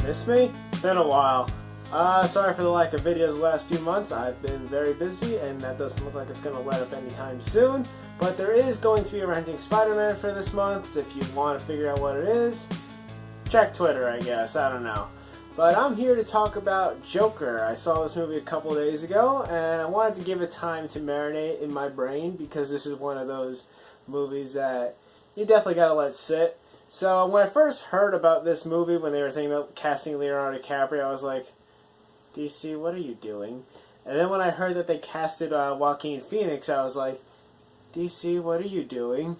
Miss me? It's been a while. Sorry for the lack of videos the last few months. I've been very busy, and that doesn't look like it's going to let up anytime soon. But there is going to be a Renting Spider-Man for this month. If you want to figure out what it is, check Twitter, I guess. I don't know. But I'm here to talk about Joker. I saw this movie a couple days ago, and I wanted to give it time to marinate in my brain because this is one of those movies that you definitely got to let sit. So when I first heard about this movie, when they were thinking about casting Leonardo DiCaprio, I was like, DC, what are you doing? And then when I heard that they casted Joaquin Phoenix, I was like, DC, what are you doing?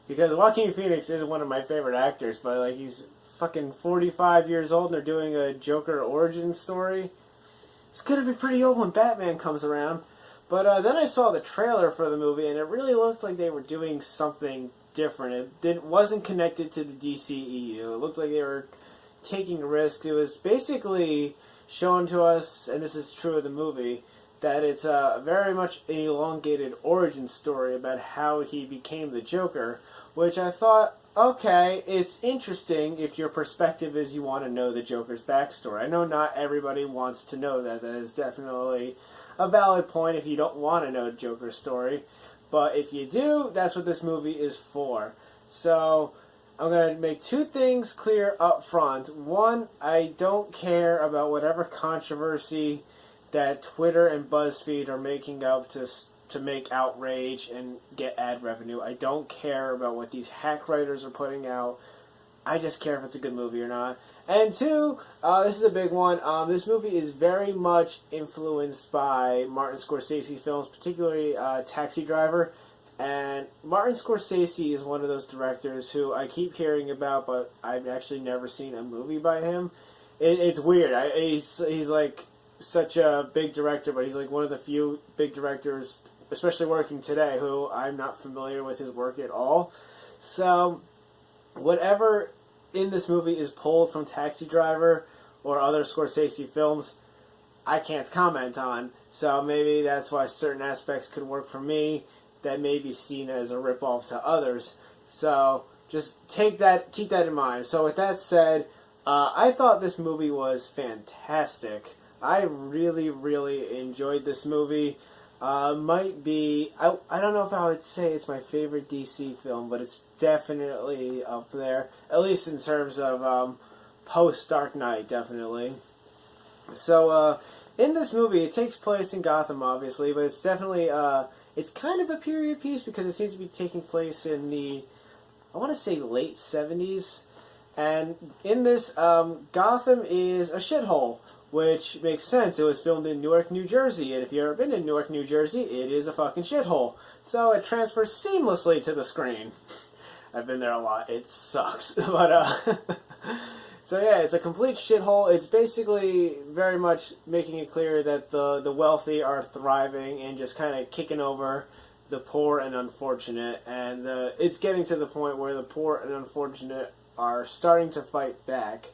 Because Joaquin Phoenix is one of my favorite actors, but like he's fucking 45 years old and they're doing a Joker origin story. It's gonna be pretty old when Batman comes around. But then I saw the trailer for the movie, and it really looked like they were doing something different. It wasn't connected to the DCEU. It looked like they were taking risks. It was basically shown to us, and this is true of the movie, that it's very much an elongated origin story about how he became the Joker, which I thought, okay, it's interesting if your perspective is you want to know the Joker's backstory. I know not everybody wants to know that. That is definitely a valid point if you don't want to know Joker's story. But if you do, that's what this movie is for. So I'm going to make two things clear up front. One, I don't care about whatever controversy that Twitter and BuzzFeed are making up to make outrage and get ad revenue. I don't care about what these hack writers are putting out. I just care if it's a good movie or not. And two, this is a big one. This movie is very much influenced by Martin Scorsese films, particularly Taxi Driver. And Martin Scorsese is one of those directors who I keep hearing about, but I've actually never seen a movie by him. It's weird. He's like such a big director, but he's like one of the few big directors, especially working today, who I'm not familiar with his work at all. So whatever in this movie is pulled from Taxi Driver or other Scorsese films, I can't comment on. So maybe that's why certain aspects could work for me that may be seen as a ripoff to others. So just keep that in mind. So with that said, I thought this movie was fantastic. I really, really enjoyed this movie. Might be, I don't know if I would say it's my favorite DC film, but it's definitely up there, at least in terms of post-Dark Knight, definitely. So, in this movie, it takes place in Gotham, obviously, but it's definitely, it's kind of a period piece because it seems to be taking place in the, I want to say late 70s, and in this, Gotham is a shithole, which makes sense. It was filmed in Newark, New Jersey, and if you've ever been in Newark, New Jersey, it is a fucking shithole. So it transfers seamlessly to the screen. I've been there a lot. It sucks. But, so yeah, it's a complete shithole. It's basically very much making it clear that the wealthy are thriving and just kind of kicking over the poor and unfortunate. And it's getting to the point where the poor and unfortunate are starting to fight back.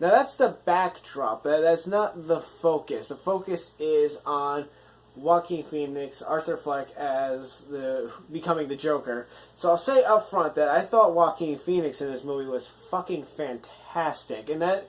Now that's the backdrop. That's not the focus. The focus is on Joaquin Phoenix, Arthur Fleck as becoming the Joker. So I'll say up front that I thought Joaquin Phoenix in this movie was fucking fantastic, and that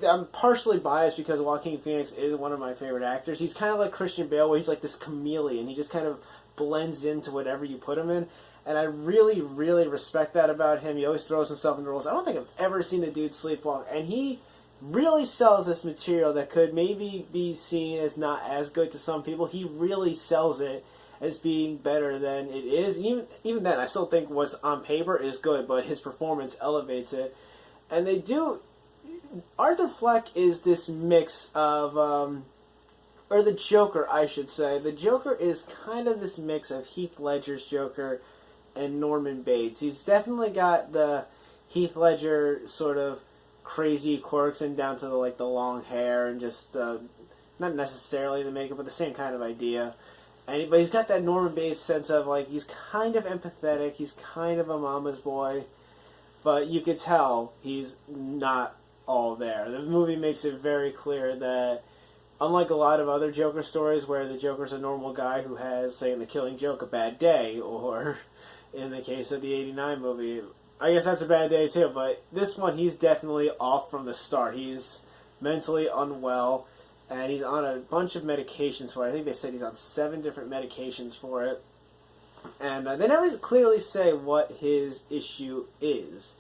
I'm partially biased because Joaquin Phoenix is one of my favorite actors. He's kind of like Christian Bale, where he's like this chameleon. He just kind of blends into whatever you put him in. And I really, really respect that about him. He always throws himself in roles. I don't think I've ever seen a dude sleepwalk. And he really sells this material that could maybe be seen as not as good to some people. He really sells it as being better than it is. Even then, I still think what's on paper is good, but his performance elevates it. And they do... Arthur Fleck is this mix of... or the Joker, I should say. The Joker is kind of this mix of Heath Ledger's Joker and Norman Bates. He's definitely got the Heath Ledger sort of crazy quirks and down to the long hair and just not necessarily the makeup, but the same kind of idea. But he's got that Norman Bates sense of like he's kind of empathetic, he's kind of a mama's boy, but you could tell he's not all there. The movie makes it very clear that unlike a lot of other Joker stories where the Joker's a normal guy who has, say in The Killing Joke, a bad day, or in the case of the '89 movie, I guess that's a bad day too, but this one he's definitely off from the start. He's mentally unwell, and he's on a bunch of medications for it. I think they said he's on 7 different medications for it. And they never clearly say what his issue is,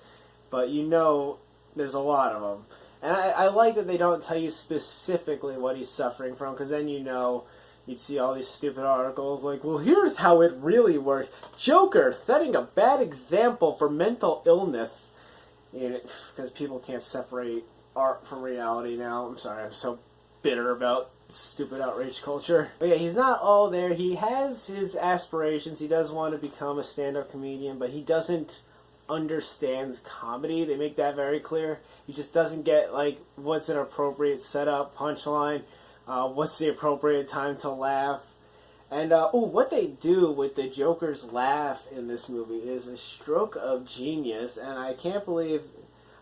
but you know there's a lot of them. And I like that they don't tell you specifically what he's suffering from, because then you know you'd see all these stupid articles like, well, here's how it really works. Joker setting a bad example for mental illness. Because people can't separate art from reality now. I'm sorry, I'm so bitter about stupid outrage culture. But yeah, he's not all there. He has his aspirations. He does want to become a stand-up comedian, but he doesn't understand comedy. They make that very clear. He just doesn't get, like, what's an appropriate setup, punchline, what's the appropriate time to laugh. And, what they do with the Joker's laugh in this movie is a stroke of genius, and I can't believe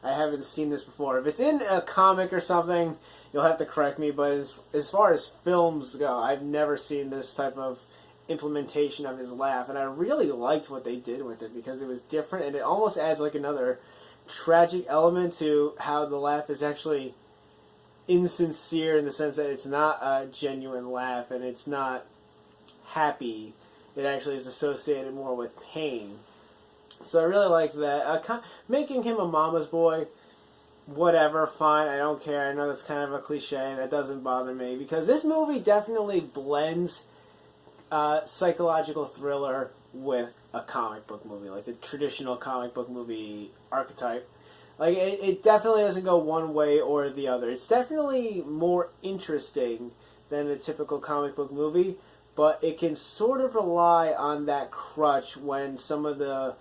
I haven't seen this before. If it's in a comic or something, you'll have to correct me, but as far as films go, I've never seen this type of implementation of his laugh, and I really liked what they did with it because it was different, and it almost adds like another tragic element to how the laugh is actually insincere in the sense that it's not a genuine laugh and it's not happy. It actually is associated more with pain. So I really liked that. Making him a mama's boy, whatever, fine, I don't care. I know that's kind of a cliche, that doesn't bother me, because this movie definitely blends psychological thriller with a comic book movie, like the traditional comic book movie archetype. Like, it definitely doesn't go one way or the other. It's definitely more interesting than a typical comic book movie, but it can sort of rely on that crutch when some of the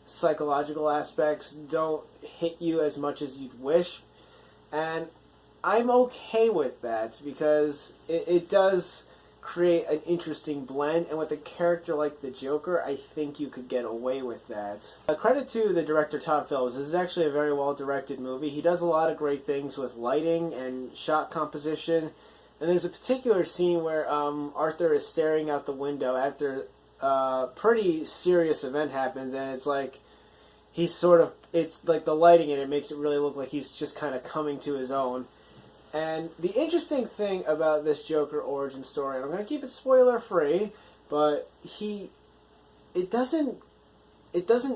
psychological aspects don't hit you as much as you'd wish. And I'm okay with that because it does create an interesting blend, and with a character like the Joker, I think you could get away with that. Credit to the director Todd Phillips. This is actually a very well-directed movie. He does a lot of great things with lighting and shot composition, and there's a particular scene where Arthur is staring out the window after a pretty serious event happens, and it's like it's like the lighting in it makes it really look like he's just kind of coming to his own. And the interesting thing about this Joker origin story, and I'm going to keep it spoiler free, but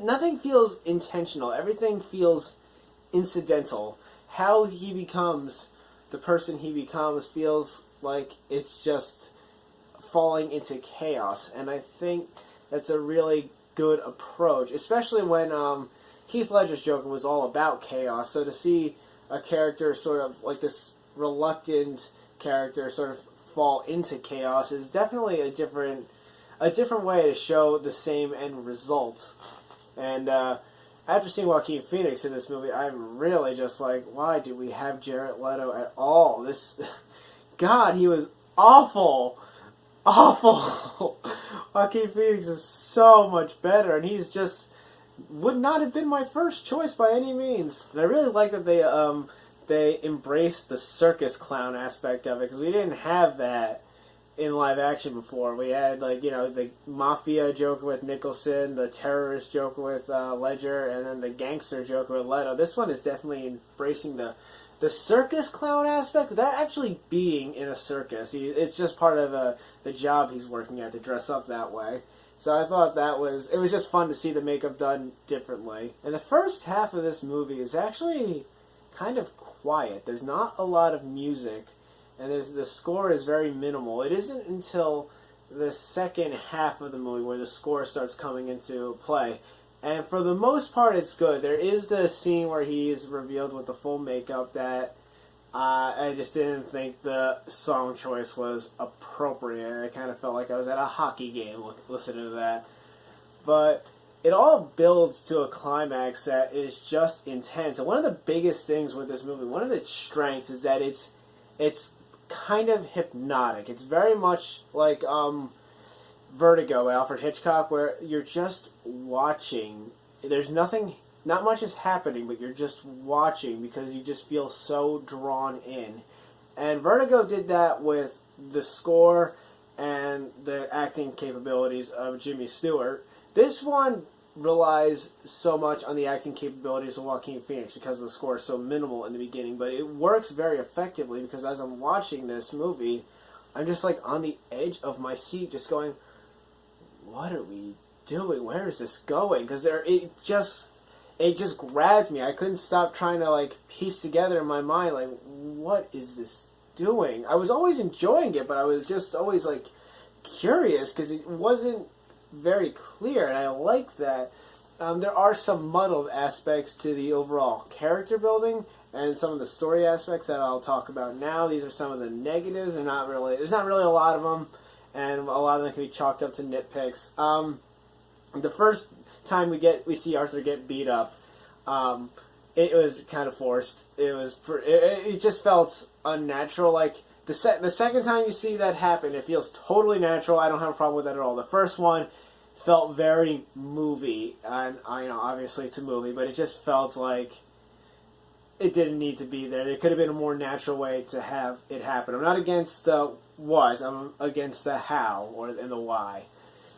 nothing feels intentional. Everything feels incidental. How he becomes the person he becomes feels like it's just falling into chaos. And I think that's a really good approach, especially when Heath Ledger's Joker was all about chaos. So to see a character sort of like this reluctant character sort of fall into chaos is definitely a different way to show the same end result. And after seeing Joaquin Phoenix in this movie, I'm really just like, why do we have Jared Leto at all? God, he was awful. Joaquin Phoenix is so much better, and he's just would not have been my first choice by any means. And I really like that they embraced the circus clown aspect of it, because we didn't have that in live action before. We had, the mafia Joker with Nicholson, the terrorist Joker with Ledger, and then the gangster Joker with Leto. This one is definitely embracing the circus clown aspect without actually being in a circus. It's just part of the job he's working at to dress up that way. So I thought it was just fun to see the makeup done differently. And the first half of this movie is actually kind of quiet. There's not a lot of music, and the score is very minimal. It isn't until the second half of the movie where the score starts coming into play. And for the most part, it's good. There is the scene where he's revealed with the full makeup that I just didn't think the song choice was appropriate. I kind of felt like I was at a hockey game listening to that. But it all builds to a climax that is just intense. And one of the biggest things with this movie, one of its strengths, is that it's kind of hypnotic. It's very much like Vertigo, Alfred Hitchcock, where you're just watching. There's not much is happening, but you're just watching because you just feel so drawn in. And Vertigo did that with the score and the acting capabilities of Jimmy Stewart. This one relies so much on the acting capabilities of Joaquin Phoenix because the score is so minimal in the beginning, but it works very effectively because as I'm watching this movie, I'm just like on the edge of my seat, just going, "What are we doing? Where is this going?" Because it just grabbed me. I couldn't stop trying to like piece together in my mind like, what is this doing? I was always enjoying it, but I was just always like curious because it wasn't very clear, and I like that. There are some muddled aspects to the overall character building and some of the story aspects that I'll talk about now. These are some of the negatives. There's not really a lot of them, and a lot of them can be chalked up to nitpicks. The first time we see Arthur get beat up, it was kind of forced. It just felt unnatural. Like the second time you see that happen, it feels totally natural. I don't have a problem with that at all. The first one felt very movie, and obviously it's a movie, but it just felt like it didn't need to be there. There could have been a more natural way to have it happen. I'm not against the what, I'm against the how and the why.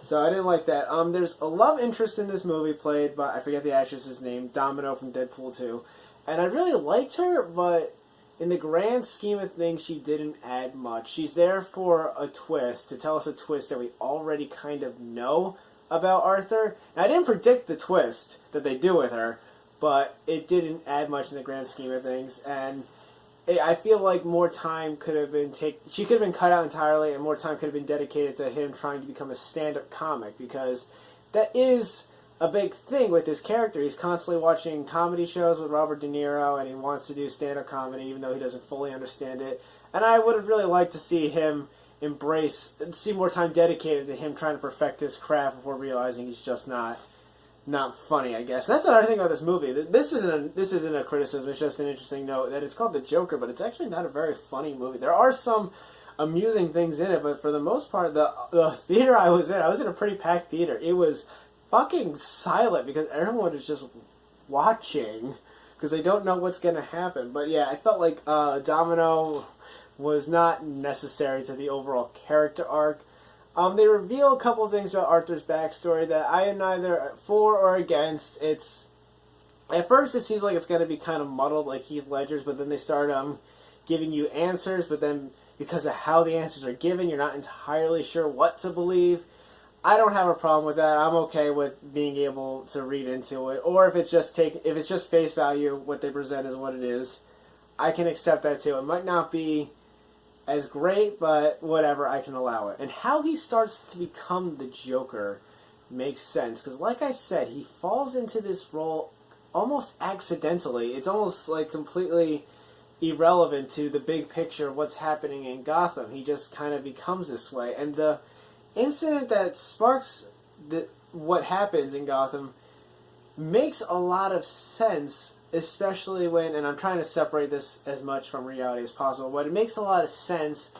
So I didn't like that. There's a love interest in this movie played by, I forget the actress's name, Domino from Deadpool 2. And I really liked her, but in the grand scheme of things, she didn't add much. She's there for a twist, to tell us a twist that we already kind of know about Arthur. And I didn't predict the twist that they do with her, but it didn't add much in the grand scheme of things. And I feel like more time could have been she could have been cut out entirely, and more time could have been dedicated to him trying to become a stand-up comic, because that is a big thing with this character. He's constantly watching comedy shows with Robert De Niro, and he wants to do stand-up comedy, even though he doesn't fully understand it. And I would have really liked to see him see more time dedicated to him trying to perfect his craft before realizing he's just not funny, I guess. That's another thing about this movie. This isn't a criticism. It's just an interesting note that it's called The Joker, but it's actually not a very funny movie. There are some amusing things in it, but for the most part, the theater I was in a pretty packed theater. It was fucking silent because everyone is just watching because they don't know what's going to happen. But yeah, I felt like Domino was not necessary to the overall character arc. They reveal a couple things about Arthur's backstory that I am neither for or against. At first it seems like it's going to be kind of muddled like Heath Ledger's, but then they start giving you answers, but then because of how the answers are given, you're not entirely sure what to believe. I don't have a problem with that. I'm okay with being able to read into it, or if it's just face value, what they present is what it is. I can accept that too. It might not be as great, but whatever, I can allow it. And how he starts to become the Joker makes sense, because like I said, he falls into this role almost accidentally. It's almost like completely irrelevant to the big picture of what's happening in Gotham. He just kind of becomes this way. And the incident that sparks what happens in Gotham makes a lot of sense, especially when, and I'm trying to separate this as much from reality as possible, but it makes a lot of sense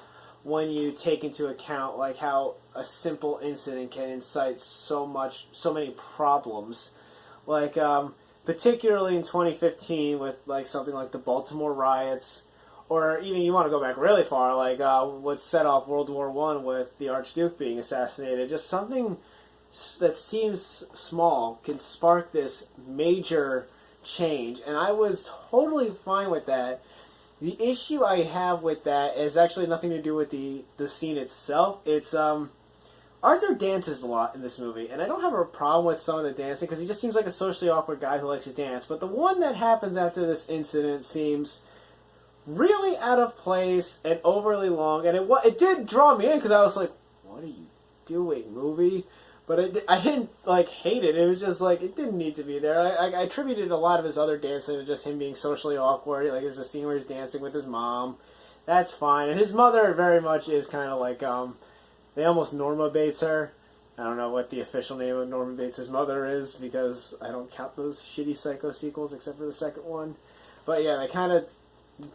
when you take into account like how a simple incident can incite so many problems. Like, particularly in 2015 with like something like the Baltimore riots, or even you want to go back really far, like what set off World War I with the Archduke being assassinated. Just something that seems small can spark this major change, and I was totally fine with that. The issue I have with that is actually nothing to do with the scene itself. It's Arthur dances a lot in this movie, and I don't have a problem with some of the dancing because he just seems like a socially awkward guy who likes to dance. But the one that happens after this incident seems really out of place and overly long, and it did draw me in because I was like, "What are you doing, movie?" But I didn't like hate it. It was just like it didn't need to be there. I attributed a lot of his other dancing to just him being socially awkward. Like there's a scene where he's dancing with his mom. That's fine. And his mother very much is kind of like they almost Norma Bates her. I don't know what the official name of Norman Bates' mother is because I don't count those shitty Psycho sequels except for the second one. But yeah, they kind of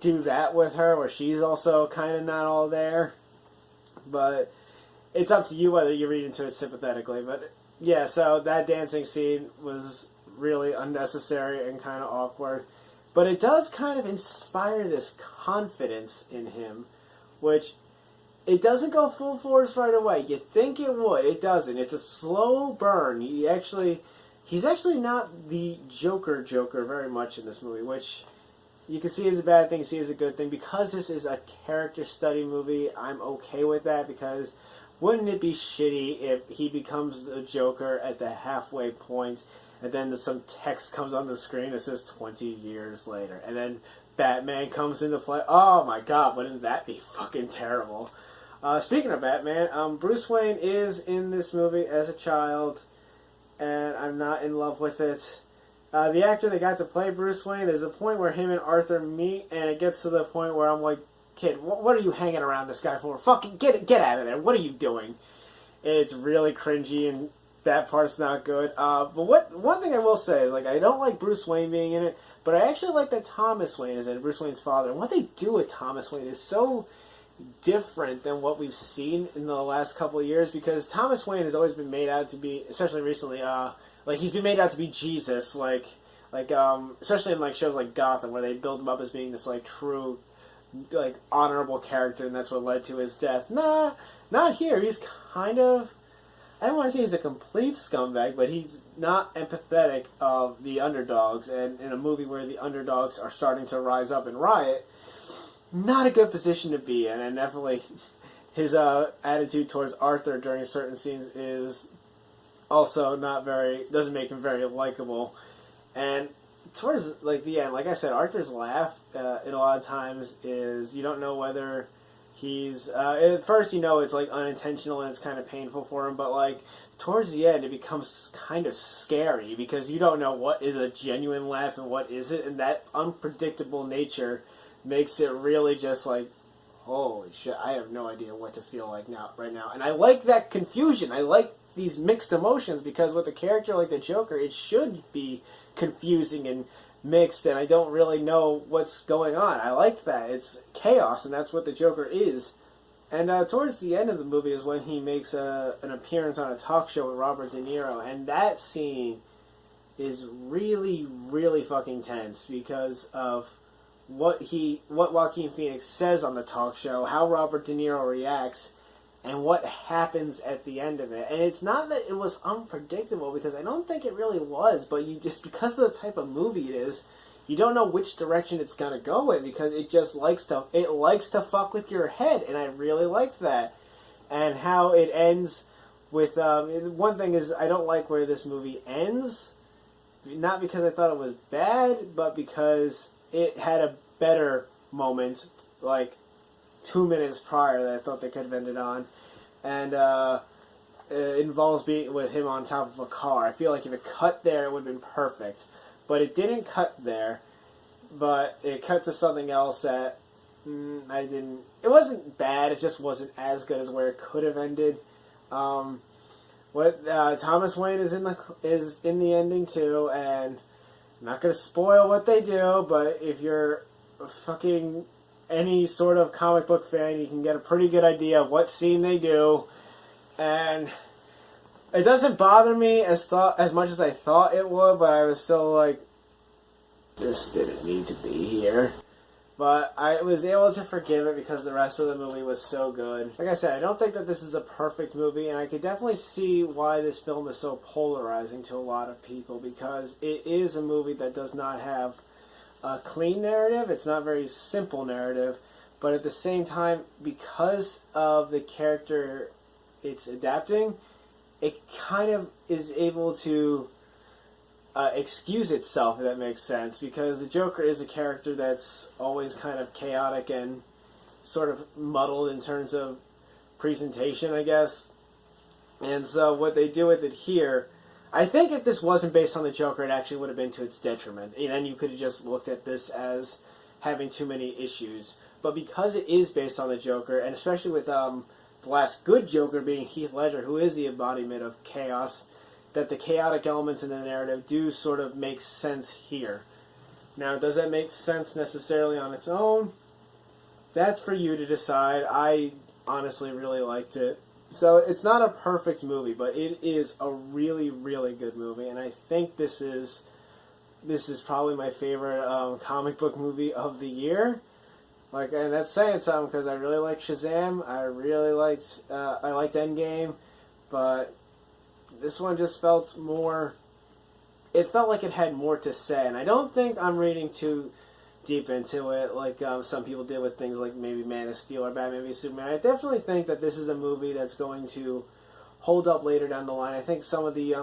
do that with her where she's also kind of not all there. But it's up to you whether you read into it sympathetically. But yeah, so that dancing scene was really unnecessary and kind of awkward. But it does kind of inspire this confidence in him, which it doesn't go full force right away. You think it would. It doesn't. It's a slow burn. He he's actually not the Joker very much in this movie, which you can see as a bad thing, see as a good thing. Because this is a character study movie, I'm okay with that, because wouldn't it be shitty if he becomes the Joker at the halfway point, and then some text comes on the screen that says 20 years later, and then Batman comes into play? Oh my god, wouldn't that be fucking terrible? Speaking of Batman, Bruce Wayne is in this movie as a child, and I'm not in love with it. The actor that got to play Bruce Wayne, there's a point where him and Arthur meet, and it gets to the point where I'm like, kid, what are you hanging around this guy for? Fucking get out of there. What are you doing? It's really cringy, and that part's not good. But one thing I will say is, like, I don't like Bruce Wayne being in it, but I actually like that Thomas Wayne is in it, Bruce Wayne's father. And what they do with Thomas Wayne is so different than what we've seen in the last couple of years, because Thomas Wayne has always been made out to be, especially recently, like, he's been made out to be Jesus, especially in, like, shows like Gotham, where they build him up as being this, like, true, like, honorable character, and that's what led to his death. Nah, not here. He's kind of, I don't want to say he's a complete scumbag, but he's not empathetic of the underdogs, and in a movie where the underdogs are starting to rise up and riot, not a good position to be in. And definitely his attitude towards Arthur during certain scenes is also doesn't make him very likable. And towards, like, the end, like I said, Arthur's laugh in a lot of times is, you don't know whether he's, at first you know it's, like, unintentional and it's kind of painful for him, but, like, towards the end it becomes kind of scary, because you don't know what is a genuine laugh and what isn't, and that unpredictable nature makes it really just like, holy shit, I have no idea what to feel like right now. And I like that confusion. I like these mixed emotions, because with a character like the Joker, it should be confusing and mixed, and I don't really know what's going on. I like that. It's chaos, and that's what the Joker is. And towards the end of the movie is when he makes an appearance on a talk show with Robert De Niro, and that scene is really, really fucking tense because of what Joaquin Phoenix says on the talk show, how Robert De Niro reacts, and what happens at the end of it. And it's not that it was unpredictable, because I don't think it really was, but you just, because of the type of movie it is, you don't know which direction it's gonna go in, because it just likes to fuck with your head, and I really liked that. And how it ends with one thing is, I don't like where this movie ends, not because I thought it was bad, but because it had a better moment, like 2 minutes prior, that I thought they could have ended on, and it involves being with him on top of a car. I feel like if it cut there, it would have been perfect, but it didn't cut there. But it cut to something else that it wasn't bad. It just wasn't as good as where it could have ended. Thomas Wayne is in the ending too, and I'm not going to spoil what they do, but if you're fucking any sort of comic book fan, you can get a pretty good idea of what scene they do. And it doesn't bother me as much as I thought it would, but I was still like, this didn't need to be here. But I was able to forgive it because the rest of the movie was so good. Like I said, I don't think that this is a perfect movie, and I could definitely see why this film is so polarizing to a lot of people, because it is a movie that does not have a clean narrative. It's not a very simple narrative, but at the same time, because of the character it's adapting, it kind of is able to excuse itself, if that makes sense, because the Joker is a character that's always kind of chaotic and sort of muddled in terms of presentation, I guess. And so what they do with it here, I think if this wasn't based on the Joker, it actually would have been to its detriment. And then you could have just looked at this as having too many issues. But because it is based on the Joker, and especially with the last good Joker being Heath Ledger, who is the embodiment of chaos, that the chaotic elements in the narrative do sort of make sense here. Now, does that make sense necessarily on its own? That's for you to decide. I honestly really liked it. So it's not a perfect movie, but it is a really, really good movie, and I think this is probably my favorite comic book movie of the year. Like, and that's saying something, because I really liked Shazam. I liked Endgame, but this one just felt more it felt like it had more to say, and I don't think I'm reading too deep into it, like some people did with things like maybe Man of Steel or Batman v Superman. I definitely think that this is a movie that's going to hold up later down the line. I think some of the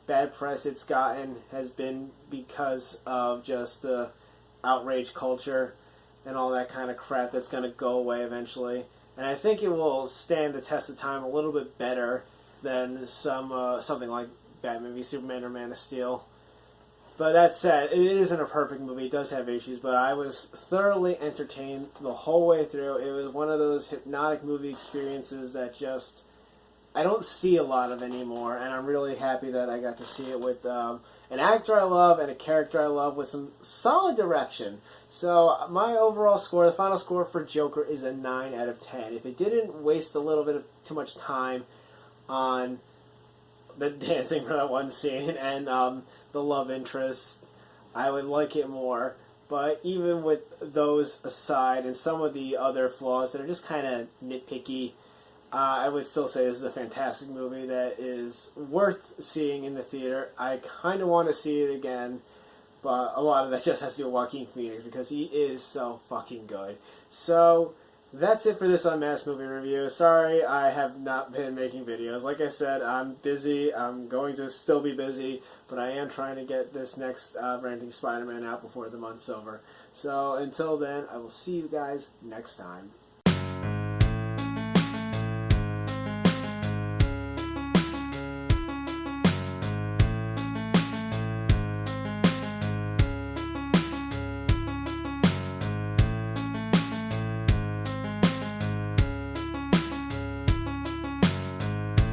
bad press it's gotten has been because of just the outrage culture and all that kind of crap that's going to go away eventually. And I think it will stand the test of time a little bit better than something like Batman v Superman or Man of Steel. But that said, it isn't a perfect movie. It does have issues, but I was thoroughly entertained the whole way through. It was one of those hypnotic movie experiences that just I don't see a lot of anymore, and I'm really happy that I got to see it with an actor I love and a character I love with some solid direction. So my overall score, the final score for Joker, is a 9 out of 10. If it didn't waste a little bit of too much time on the dancing for that one scene and the love interest, I would like it more. But even with those aside and some of the other flaws that are just kind of nitpicky, I would still say this is a fantastic movie that is worth seeing in the theater. I kind of want to see it again, but a lot of that just has to do with Joaquin Phoenix because he is so fucking good. So that's it for this Unmasked movie review. Sorry I have not been making videos. Like I said, I'm busy. I'm going to still be busy, but I am trying to get this next Ranting Spider-Man out before the month's over. So until then, I will see you guys next time.